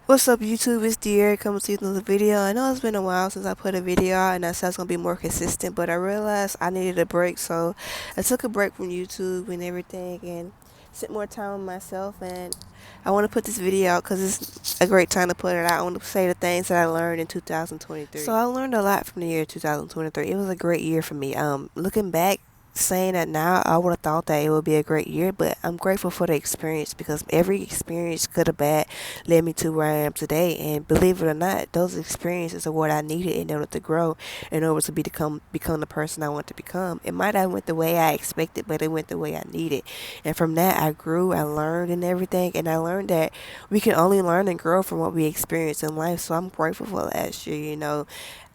What's up, YouTube? It's Dear coming to you with another video. I know it's been a while since I put a video out, and I said I was gonna be more consistent, but I realized I needed a break, so I took a break from YouTube and everything, and spent more time with myself. And I want to put this video out because it's a great time to put it out. I want to say the things that I learned in 2023. So I learned a lot from the year 2023. It was a great year for me. Looking back, saying that now, I would have thought that it would be a great year, but I'm grateful for the experience because every experience, good or bad, led me to where I am today. And believe it or not, those experiences are what I needed in order to grow, in order to become the person I want to become. It might not went the way I expected, but it went the way I needed. And from that, I grew, I learned, and everything. And I learned that we can only learn and grow from what we experience in life. So I'm grateful for last year.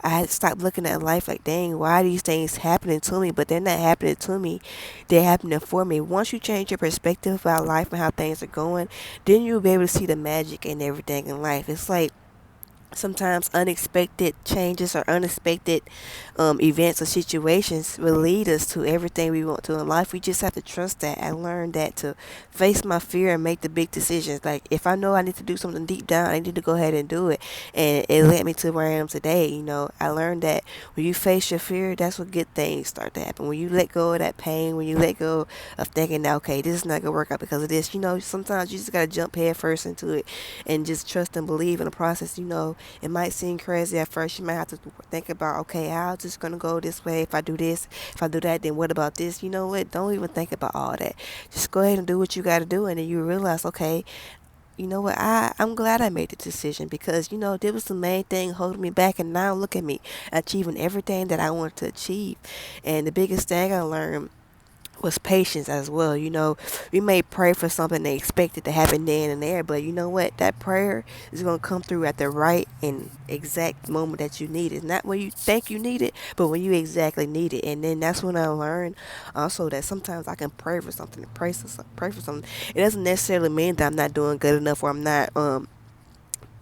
I had to stop looking at life like, dang, why are these things happening to me? But they're not happening to me, they're happening for me. Once you change your perspective about life and how things are going, then you'll be able to see the magic in everything in life. It's like sometimes unexpected changes or unexpected events or situations will lead us to everything we want to in life. We just have to trust that. I learned that to face my fear and make the big decisions. Like if I know I need to do something deep down, I need to go ahead and do it. And it led me to where I am today. I learned that when you face your fear, that's when good things start to happen. When you let go of that pain, when you let go of thinking that, okay, this is not gonna work out because of this, sometimes you just gotta jump head first into it and just trust and believe in the process. It might seem crazy at first. You might have to think about, okay, how is this going to go this way? If I do this, if I do that, then what about this? You know what? Don't even think about all that. Just go ahead and do what you got to do. And then you realize, okay, you know what? I'm glad I made the decision because, there was the main thing holding me back. And now look at me achieving everything that I wanted to achieve. And the biggest thing I learned was patience as well. We may pray for something they expect it to happen then and there, but you know what? That prayer is going to come through at the right and exact moment that you need it. Not when you think you need it, but when you exactly need it. And then that's when I learned also that sometimes I can pray for something, pray for something. It doesn't necessarily mean that I'm not doing good enough or I'm not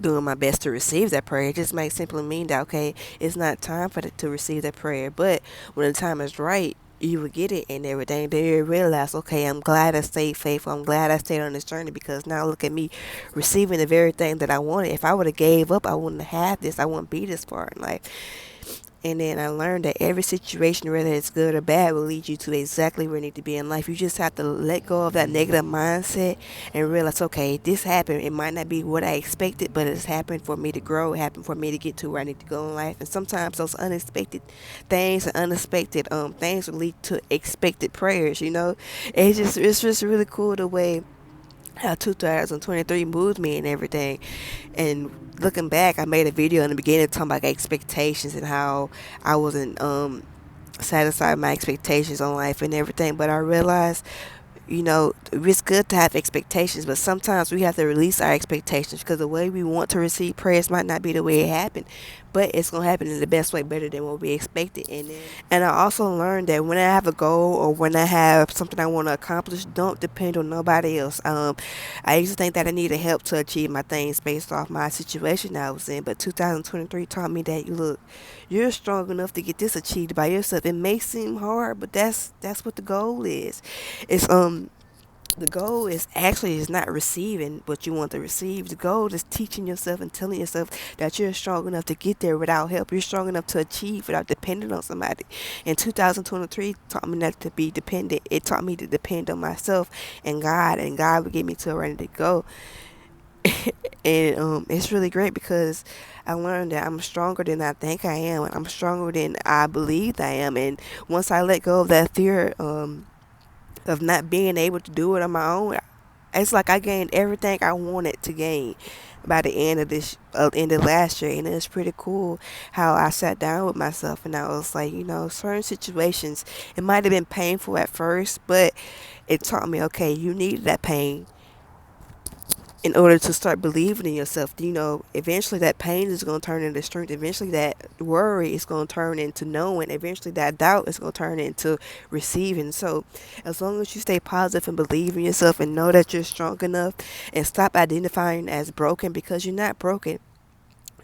doing my best to receive that prayer. It just might simply mean that, okay, it's not time for to receive that prayer, but when the time is right, you will get it and everything. Then you realize, okay, I'm glad I stayed faithful. I'm glad I stayed on this journey because now look at me receiving the very thing that I wanted. If I would have gave up, I wouldn't have had this. I wouldn't be this far in life. And then I learned that every situation, whether it's good or bad, will lead you to exactly where you need to be in life. You just have to let go of that negative mindset and realize, okay, this happened. It might not be what I expected, but it's happened for me to grow. It happened for me to get to where I need to go in life. And sometimes those unexpected things and unexpected things will lead to expected prayers. It's just really cool the way how 2023 moved me and everything. And looking back, I made a video in the beginning talking about expectations and how I wasn't satisfied with my expectations on life and everything. But I realized, it's good to have expectations, but sometimes we have to release our expectations because the way we want to receive prayers might not be the way it happened, but it's going to happen in the best way, better than what we expected. And I also learned that when I have a goal or when I have something I want to accomplish, don't depend on nobody else. I used to think that I needed help to achieve my things based off my situation I was in, but 2023 taught me that, look, you're strong enough to get this achieved by yourself. It may seem hard, but that's what the goal is. It's the goal is not receiving what you want to receive. The goal is teaching yourself and telling yourself that you're strong enough to get there without help. You're strong enough to achieve without depending on somebody. And 2023 taught me not to be dependent. It taught me to depend on myself and God would get me to where I need to go. And it's really great because I learned that I'm stronger than I think I am, and I'm stronger than I believed I am. And once I let go of that fear of not being able to do it on my own, it's like I gained everything I wanted to gain by the end of last year. And it's pretty cool how I sat down with myself and I was like, certain situations, it might have been painful at first, but it taught me, okay, you needed that pain in order to start believing in yourself. Eventually that pain is going to turn into strength. Eventually that worry is going to turn into knowing. Eventually that doubt is going to turn into receiving. So as long as you stay positive and believe in yourself and know that you're strong enough and stop identifying as broken, because you're not broken.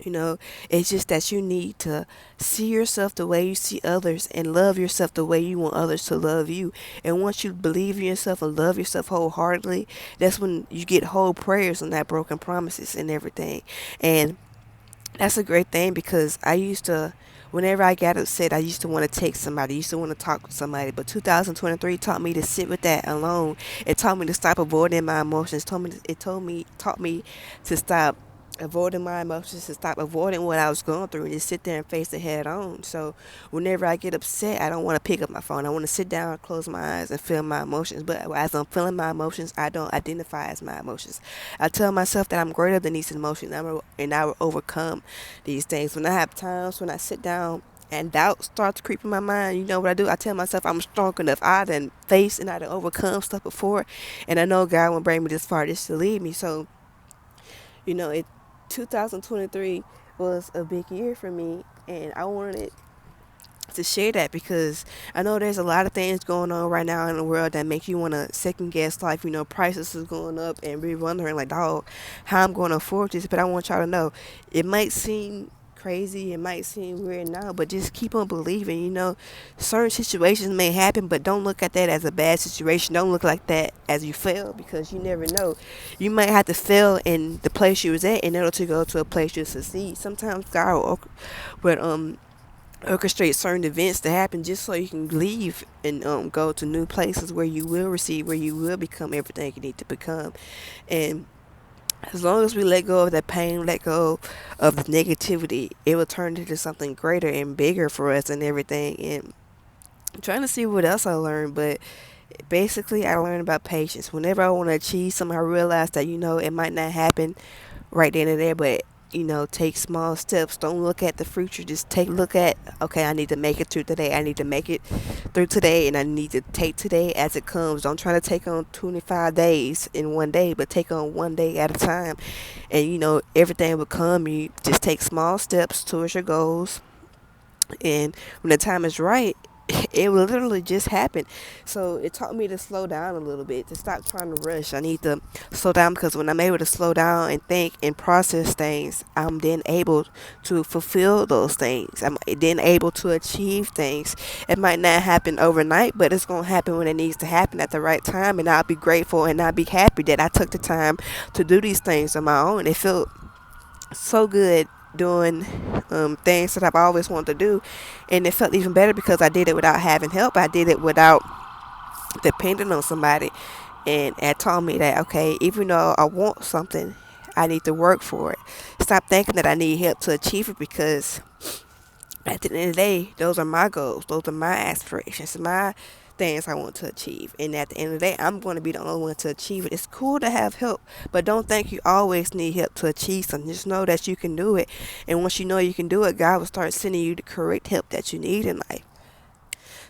You know, it's just that you need to see yourself the way you see others and love yourself the way you want others to love you. And once you believe in yourself and love yourself wholeheartedly, that's when you get whole prayers on that broken promises and everything. And that's a great thing because I used to, whenever I got upset, I used to want to text somebody, I used to want to talk with somebody. But 2023 taught me to sit with that alone. It taught me to stop avoiding my emotions. Taught me to stop avoiding my emotions, to stop avoiding what I was going through, and just sit there and face it head on. So whenever I get upset, I don't want to pick up my phone. I want to sit down, close my eyes, and feel my emotions. But as I'm feeling my emotions, I don't identify as my emotions. I tell myself that I'm greater than these emotions, and I will overcome these things. When I have times when I sit down and doubt starts creeping my mind, you know what I do? I tell myself I'm strong enough. I done faced and I done overcome stuff before, and I know God won't bring me this far just to leave me. So, you know, 2023 was a big year for me, and I wanted to share that because I know there's a lot of things going on right now in the world that make you want to second guess life. You know, prices is going up and we're wondering like, dog, how I'm going to afford this. But I want y'all to know, it might seem crazy, it might seem weird now, but just keep on believing. You know, certain situations may happen, but don't look at that as a bad situation. Don't look like that as you fail, because you never know. You might have to fail in the place you was at in order to go to a place you succeed. Sometimes God will orchestrate certain events to happen just so you can leave and go to new places where you will receive, where you will become everything you need to become. And as long as we let go of that pain, let go of the negativity, it will turn into something greater and bigger for us and everything. And I'm trying to see what else I learned, but basically I learned about patience. Whenever I want to achieve something, I realize that, you know, it might not happen right then and there, but you know, take small steps. Don't look at the future. Just take look at, okay, I need to make it through today. I need to make it through today, and I need to take today as it comes. Don't try to take on 25 days in one day, but take on one day at a time. And you know, everything will come. You just take small steps towards your goals, and when the time is right, it will literally just happen. So it taught me to slow down a little bit, to stop trying to rush. I need to slow down, because when I'm able to slow down and think and process things, I'm then able to fulfill those things. I'm then able to achieve things. It might not happen overnight, but it's going to happen when it needs to happen at the right time, and I'll be grateful and I'll be happy that I took the time to do these things on my own. It felt so good doing things that I've always wanted to do, and it felt even better because I did it without having help. I did it without depending on somebody, and it taught me that, okay, even though I want something, I need to work for it. Stop thinking that I need help to achieve it, because at the end of the day, those are my goals. Those are my aspirations, my things I want to achieve. And at the end of the day, I'm going to be the only one to achieve it. It's cool to have help, but don't think you always need help to achieve something. Just know that you can do it. And once you know you can do it, God will start sending you the correct help that you need in life.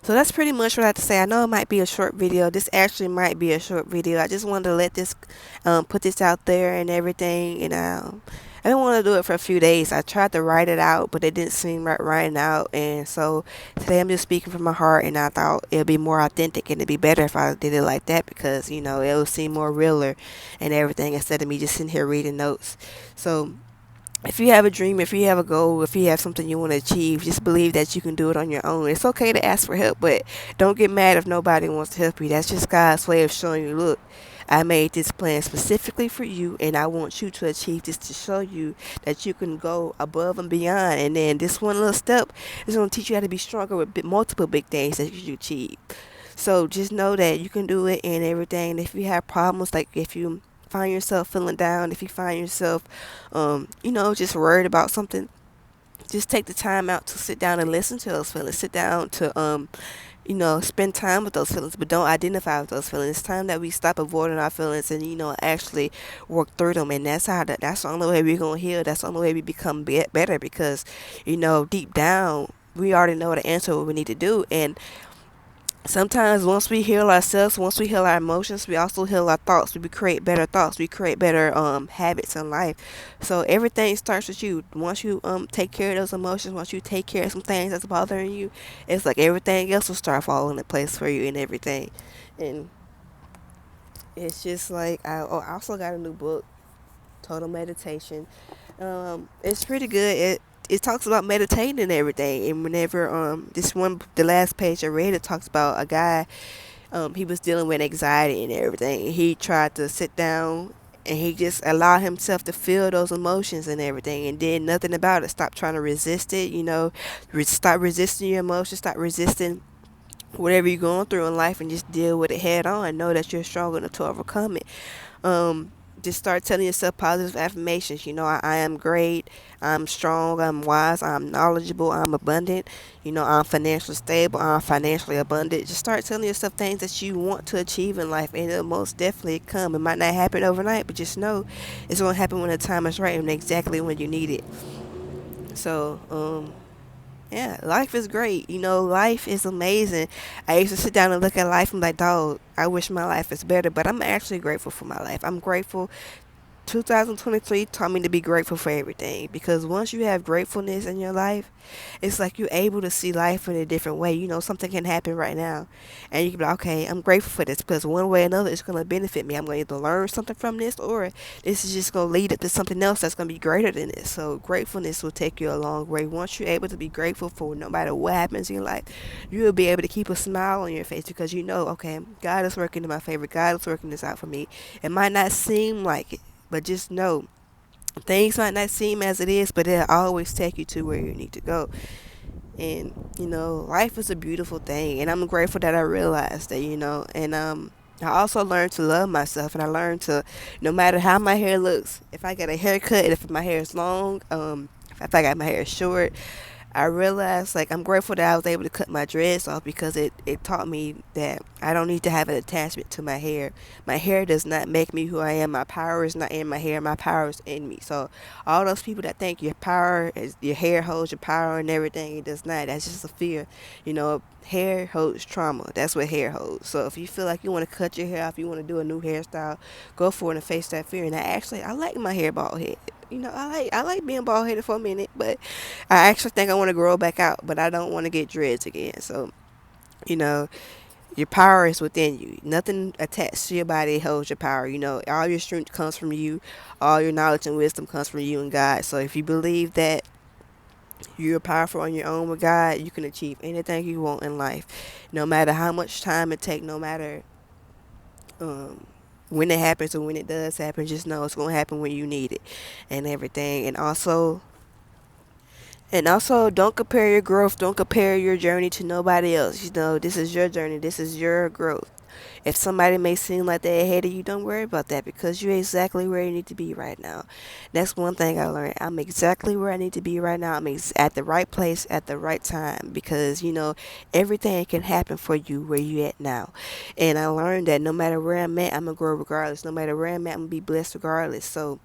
So that's pretty much what I have to say. I know it might be a short video. This actually might be a short video. I just wanted to let this, put this out there and everything. And I didn't want to do it for a few days. I tried to write it out, but it didn't seem right writing out. And so today I'm just speaking from my heart, and I thought it'd be more authentic and it'd be better if I did it like that, because, you know, it would seem more realer and everything, instead of me just sitting here reading notes. So if you have a dream, if you have a goal, if you have something you want to achieve, just believe that you can do it on your own. It's okay to ask for help, but don't get mad if nobody wants to help you. That's just God's way of showing you, look, I made this plan specifically for you, and I want you to achieve this, to show you that you can go above and beyond. And then this one little step is going to teach you how to be stronger with multiple big things that you achieve. So just know that you can do it and everything. And if you have problems, like if you find yourself feeling down, if you find yourself, you know, just worried about something, just take the time out to sit down and listen to those feelings. Sit down to, you know, spend time with those feelings, but don't identify with those feelings. It's time that we stop avoiding our feelings and, you know, actually work through them. And that's the only way we're going to heal. That's the only way we become better, because, you know, deep down, we already know the answer, what we need to do. And sometimes once we heal ourselves, once we heal our emotions, we also heal our thoughts. We create better thoughts. We create better habits in life. So everything starts with you. Once you take care of those emotions, once you take care of some things that's bothering you, it's like everything else will start falling in place for you and everything. And it's just like, I also got a new book total meditation. It's pretty good. It talks about meditating and everything. And whenever this one the last page I read, it talks about a guy. He was dealing with anxiety and everything. And he tried to sit down and he just allowed himself to feel those emotions and everything and did nothing about it. Stop trying to resist it. Stop resisting your emotions. Stop resisting whatever you're going through in life and just deal with it head on. Know that you're strong enough to overcome it. um just start telling yourself positive affirmations. I am great, I'm strong, I'm wise, I'm knowledgeable, I'm abundant. I'm financially stable, I'm financially abundant. Just start telling yourself things that you want to achieve in life, and it'll most definitely come. It might not happen overnight, but just know it's going to happen when the time is right and exactly when you need it. So yeah, life is great. Life is amazing. I used to sit down and look at life and be like, dog, I wish my life was better, but I'm actually grateful for my life. I'm grateful. 2023 taught me to be grateful for everything, because once you have gratefulness in your life, it's like you're able to see life in a different way. Something can happen right now, and you can be like, okay, I'm grateful for this because one way or another it's going to benefit me. I'm going to either learn something from this, or this is just going to lead up to something else that's going to be greater than this. So gratefulness will take you a long way. Once you're able to be grateful for no matter what happens in your life, you will be able to keep a smile on your face, because okay, God is working in my favor. God is working this out for me. It might not seem like it, but just know things might not seem as it is, but it'll always take you to where you need to go. And life is a beautiful thing, and I'm grateful that I realized that. And I also learned to love myself, and I learned to, no matter how my hair looks, if I get a haircut, if my hair is long, if I got my hair short, I realized, like, I'm grateful that I was able to cut my dreads off, because it taught me that I don't need to have an attachment to my hair. My hair does not make me who I am. My power is not in my hair. My power is in me. So all those people that think your hair holds your power and everything, it does not. That's just a fear. Hair holds trauma. That's what hair holds. So if you feel like you want to cut your hair off, you want to do a new hairstyle, go for it and face that fear. And I like my hair bald head. I like being bald headed for a minute, but I actually think I want to grow back out, but I don't want to get dreads again. So, you know, your power is within you. Nothing attached to your body holds your power. All your strength comes from you. All your knowledge and wisdom comes from you and God. So if you believe that you're powerful on your own with God, you can achieve anything you want in life. No matter how much time it takes, no matter um, when it happens or when it does happen, just know it's going to happen when you need it and everything. And also, don't compare your growth, don't compare your journey to nobody else. This is your journey, this is your growth. If somebody may seem like they're ahead of you, don't worry about that, because you're exactly where you need to be right now. That's one thing I learned. I'm exactly where I need to be right now. I'm at the right place at the right time, because, everything can happen for you where you at now. And I learned that no matter where I'm at, I'm going to grow regardless. No matter where I'm at, I'm going to be blessed regardless. So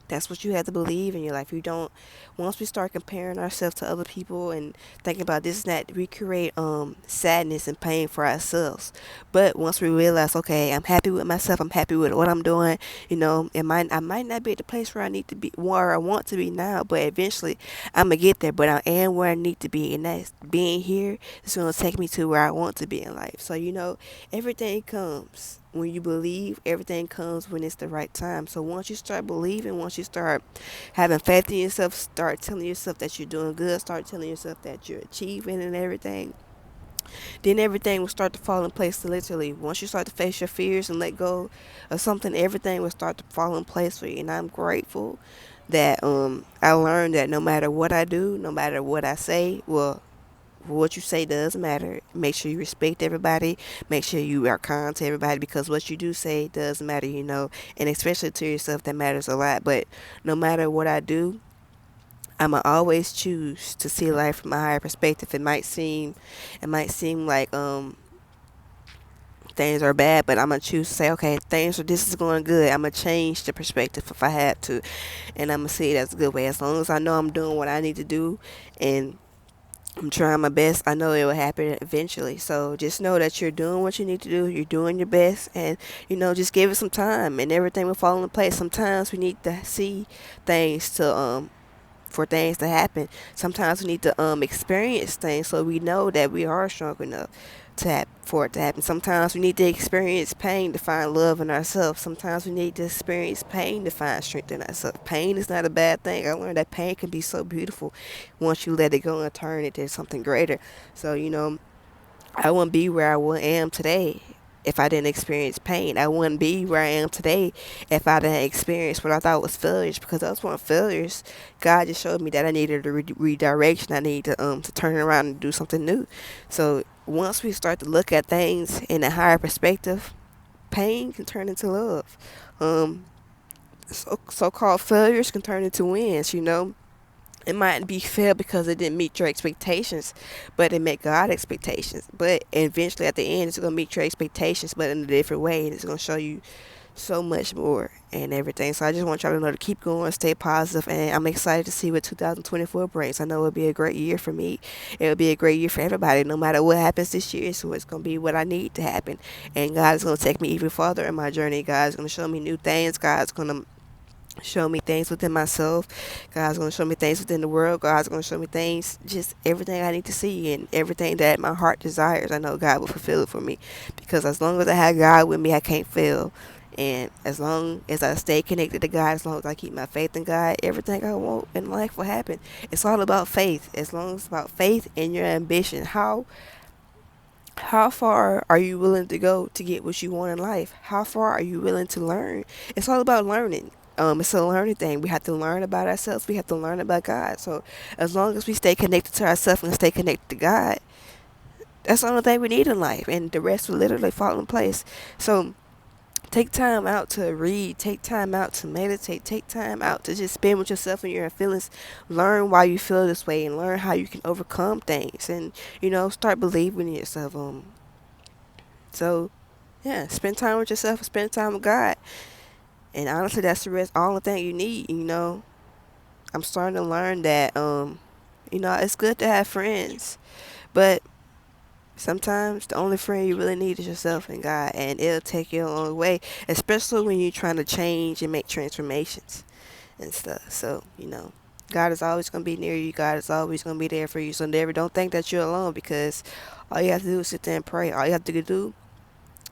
that's what you have to believe in your life. You don't. Once we start comparing ourselves to other people and thinking about this and that, we create sadness and pain for ourselves. But once we realize, okay, I'm happy with myself, I'm happy with what I'm doing. I might not be at the place where I need to be, where I want to be now, but eventually I'm gonna get there. But I am where I need to be, and that's being here is gonna take me to where I want to be in life. So everything comes when you believe. Everything comes when it's the right time. So once you start believing, once you start having faith in yourself, start telling yourself that you're doing good, start telling yourself that you're achieving and everything, then everything will start to fall in place. Literally, once you start to face your fears and let go of something, everything will start to fall in place for you. And I'm grateful that I learned that no matter what I do, no matter what I say, well, what you say does matter. Make sure you respect everybody. Make sure you are kind to everybody, because what you do say does matter, and especially to yourself, that matters a lot. But no matter what I do, I'ma always choose to see life from a higher perspective. It might seem like things are bad, but I'm gonna choose to say, okay, this is going good. I'm gonna change the perspective if I have to, and I'm gonna see it as a good way. As long as I know I'm doing what I need to do, and I'm trying my best, I know it will happen eventually. So just know that you're doing what you need to do. You're doing your best, and just give it some time, and everything will fall into place. Sometimes we need to see things to for things to happen. Sometimes we need to experience things so we know that we are strong enough for it to happen. Sometimes we need to experience pain to find love in ourselves. Sometimes we need to experience pain to find strength in ourselves. Pain is not a bad thing. I learned that pain can be so beautiful once you let it go and turn it into something greater. So, I wouldn't be where am today if I didn't experience pain. I wouldn't be where I am today if I didn't experience what I thought was failures, because those weren't failures. God just showed me that I needed a redirection. I needed to turn around and do something new. So once we start to look at things in a higher perspective, pain can turn into love. Um, so-called failures can turn into wins. It might be fair because it didn't meet your expectations, but it met God's expectations. But eventually, at the end, it's gonna meet your expectations, but in a different way, and it's gonna show you so much more and everything. So I just want y'all to know to keep going, stay positive, and I'm excited to see what 2024 brings. I know it'll be a great year for me. It'll be a great year for everybody. No matter what happens this year, so it's gonna be what I need to happen, and God is gonna take me even farther in my journey. God is gonna show me new things. God's gonna show me things within myself. God's going to show me things within the world. God's going to show me things, just everything I need to see and everything that my heart desires. I know God will fulfill it for me, because as long as I have God with me, I can't fail. And as long as I stay connected to God, as long as I keep my faith in God, everything I want in life will happen. It's all about faith. As long as it's about faith and your ambition, how far are you willing to go to get what you want in life? How far are you willing to learn? It's all about learning. It's a learning thing. We have to learn about ourselves. We have to learn about God. So as long as we stay connected to ourselves and stay connected to God, that's the only thing we need in life, and the rest will literally fall in place. So take time out to read. Take time out to meditate. Take time out to just spend with yourself and your feelings. Learn why you feel this way, and learn how you can overcome things. And start believing in yourself. So yeah, spend time with yourself. Spend time with God. And honestly, that's all the thing you need. I'm starting to learn that it's good to have friends, but sometimes the only friend you really need is yourself and God, and it'll take you a long way, especially when you're trying to change and make transformations and stuff. So God is always gonna be near you. God is always gonna be there for you. So never don't think that you're alone, because all you have to do is sit there and pray. All you have to do,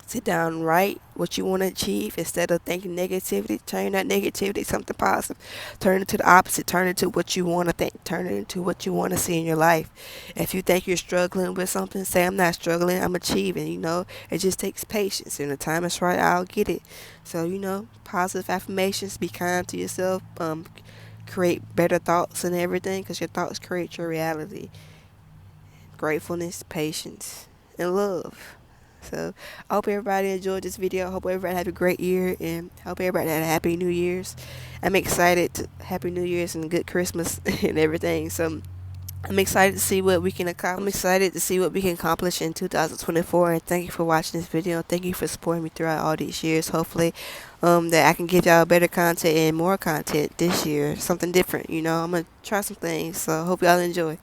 sit down and write what you want to achieve. Instead of thinking negativity, turn that negativity to something positive. Turn it to the opposite. Turn it to what you want to think. Turn it into what you want to see in your life. If you think you're struggling with something, say, I'm not struggling, I'm achieving. It just takes patience. And the time is right, I'll get it. So, positive affirmations, be kind to yourself, create better thoughts and everything, because your thoughts create your reality. Gratefulness, patience, and love. So I hope everybody enjoyed this video. I hope everybody had a great year, and I hope everybody had a happy New Year's. I'm excited to Happy New Year's and good Christmas and everything. So I'm excited to see what we can accomplish. I'm excited to see what we can accomplish in 2024. And thank you for watching this video. Thank you for supporting me throughout all these years. Hopefully, that I can give y'all better content and more content this year. Something different. I'm gonna try some things. So I hope y'all enjoy.